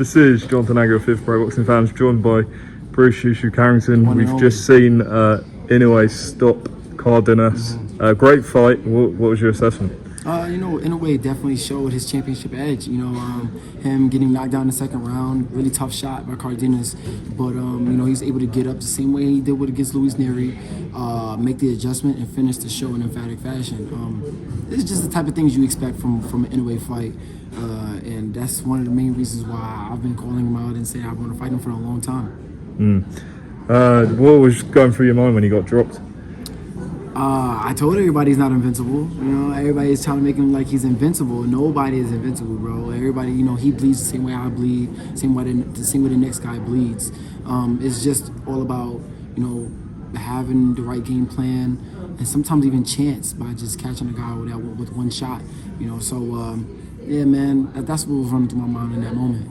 This is Jonathan Agger, Fifth Pro Boxing Fans, joined by Shu Shu Carrington. We've just seen Inoue stop Cardenas. Great fight. What was your assessment? Inoue definitely showed his championship edge. Him getting knocked down in the second round, really tough shot by Cardenas. But, he's able to get up the same way he did with against Luis Neri, make the adjustment and finish the show in emphatic fashion. It's just the type of things you expect from an Inoue fight. And that's one of the main reasons why I've been calling him out and saying I want to fight him for a long time. What was going through your mind when he got dropped? I told everybody he's not invincible. Everybody is trying to make him like he's invincible. Nobody is invincible, bro. Everybody, he bleeds the same way I bleed, same way the next guy bleeds. It's just all about, having the right game plan and sometimes even chance by just catching a guy with one shot. Yeah, man, that's what was running through my mind in that moment.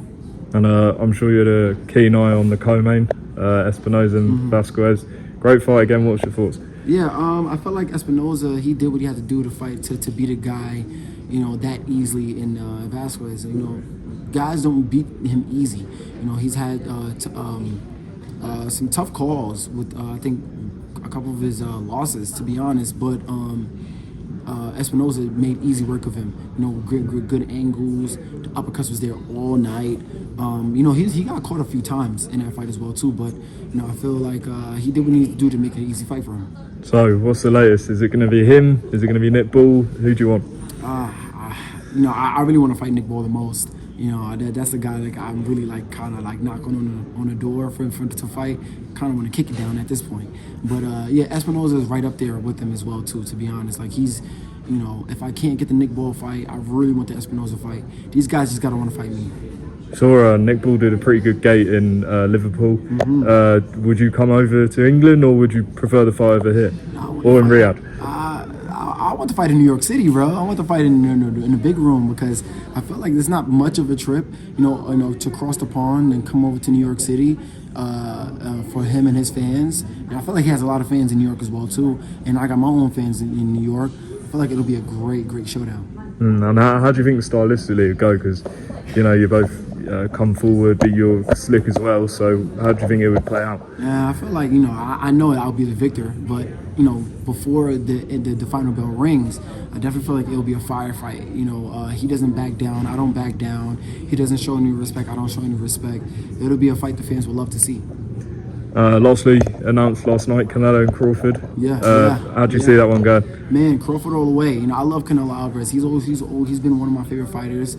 And I'm sure you had a keen eye on the co-main, Espinosa and Vasquez. Great fight again. What's your thoughts? Yeah, I felt like Espinosa, he did what he had to do to fight to beat a guy, that easily in Vasquez. Guys don't beat him easy. He's had some tough calls with I think a couple of his losses, to be honest. But Espinosa made easy work of him. Good angles. The uppercuts was there all night. He got caught a few times in that fight as well too. But I feel like he did what he needed to do to make it an easy fight for him. So, what's the latest? Is it going to be him? Is it going to be Nick Ball? Who do you want? I really want to fight Nick Ball the most. That's the guy I'm really kind of knocking on the door for to fight. Kind of want to kick it down at this point. But Espinosa is right up there with him as well too. To be honest, he's, if I can't get the Nick Ball fight, I really want the Espinosa fight. These guys just gotta want to fight me. Saw Nick Ball did a pretty good gate in Liverpool. Would you come over to England, or would you prefer the fight over here, or in Riyadh? I want to fight in New York City, bro. I want to fight in a big room because I feel like there's not much of a trip, to cross the pond and come over to New York City for him and his fans. And I feel like he has a lot of fans in New York as well too, and I got my own fans in New York. I feel like it'll be a great showdown. And how do you think stylistically it would go? Because you both come forward, but you're slick as well. So how do you think it would play out? Yeah, I feel like I know I'll be the victor, but before the final bell rings, I definitely feel like it'll be a firefight. He doesn't back down, I don't back down. He doesn't show any respect, I don't show any respect. It'll be a fight the fans will love to see. Lastly, announced last night, Canelo and Crawford. How do you see that one going? Man, Crawford all the way. I love Canelo Alvarez. He's been one of my favorite fighters.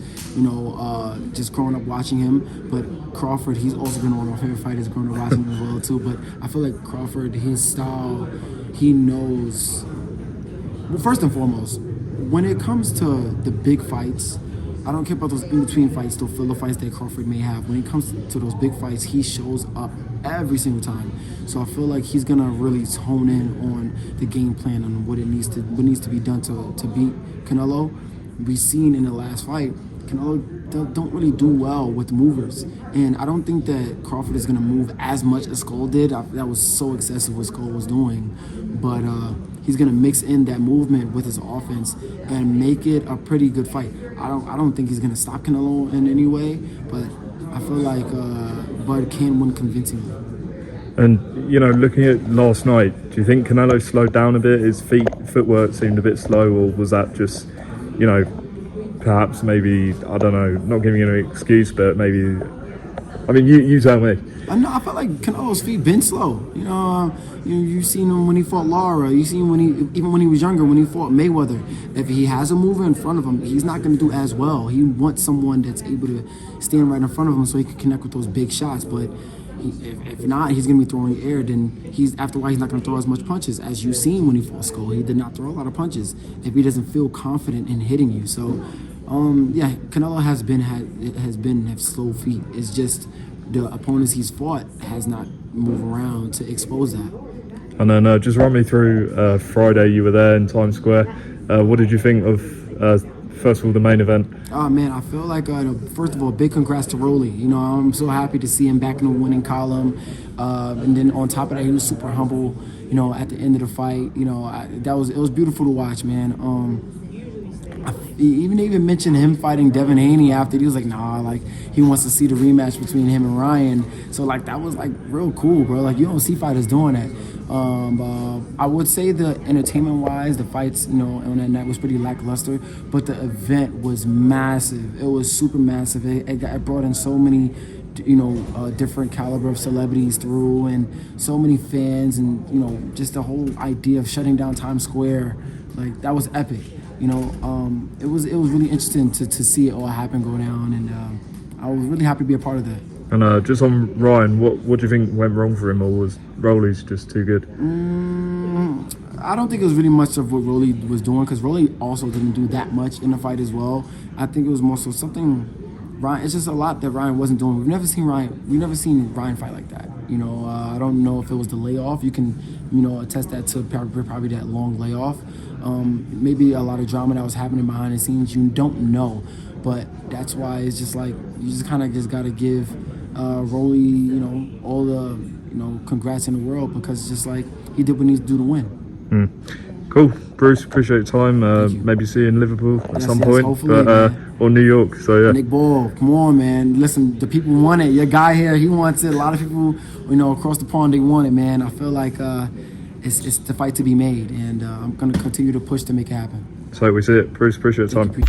Just growing up watching him. But Crawford, he's also been one of my favorite fighters growing up watching him as well too. But I feel like Crawford, his style, he knows. Well, first and foremost, when it comes to the big fights, I don't care about those in-between fights, those filler fights that Crawford may have. When it comes to those big fights, he shows up every single time. So I feel like he's gonna really hone in on the game plan and what needs to be done to beat Canelo. We've seen in the last fight, Canelo don't really do well with movers, and I don't think that Crawford is gonna move as much as Skull did. That was so excessive what Skull was doing, but he's gonna mix in that movement with his offense and make it a pretty good fight. I don't think he's gonna stop Canelo in any way, but I feel like Bud can win convincingly. And looking at last night, do you think Canelo slowed down a bit? His footwork seemed a bit slow, or was that just, perhaps maybe, I don't know, not giving you an excuse, but maybe, I mean, you tell me. I felt like Canelo's feet been slow. You've seen him when he fought Lara. You've seen even when he was younger, when he fought Mayweather. If he has a mover in front of him, he's not going to do as well. He wants someone that's able to stand right in front of him so he can connect with those big shots. But if not, he's going to be throwing air. Then after a while, he's not going to throw as much punches as you've seen when he fought Skull. He did not throw a lot of punches if he doesn't feel confident in hitting you. So, Canelo have slow feet. It's just the opponents he's fought has not moved around to expose that. And then just run me through Friday. You were there in Times Square. What did you think of, first of all, the main event? Oh, man, I feel like, first of all, big congrats to Rolly. I'm so happy to see him back in the winning column. And then on top of that, he was super humble, at the end of the fight. It was beautiful to watch, man. They even mentioned him fighting Devin Haney after. He was like, nah, like he wants to see the rematch between him and Ryan. So like that was like real cool, bro. Like you don't see fighters doing that. I would say the entertainment-wise, the fights, on that night was pretty lackluster, but the event was massive. It was super massive. It brought in so many, different caliber of celebrities through, and so many fans, and just the whole idea of shutting down Times Square, like that was epic. It was really interesting to see it all happen, go down, and I was really happy to be a part of that. And just on Ryan, what do you think went wrong for him, or was Rolly's just too good? I don't think it was really much of what Rolly was doing, because Rolly also didn't do that much in the fight as well. I think it was more so something Ryan. It's just a lot that Ryan wasn't doing. We've never seen Ryan fight like that. I don't know if it was the layoff. You can attest that to probably that long layoff. Maybe a lot of drama that was happening behind the scenes. You don't know, but that's why it's just like you just kind of got to give Rolly, all the, congrats in the world, because it's just like he did what he needs to do to win. Cool, Bruce. Appreciate your time. Maybe see you in Liverpool at some point, or New York. So yeah. Nick Ball, come on, man. Listen, the people want it. Your guy here, he wants it. A lot of people, across the pond, they want it, man. I feel like it's the fight to be made, and I'm gonna continue to push to make it happen. So we see it, Bruce. Appreciate your time.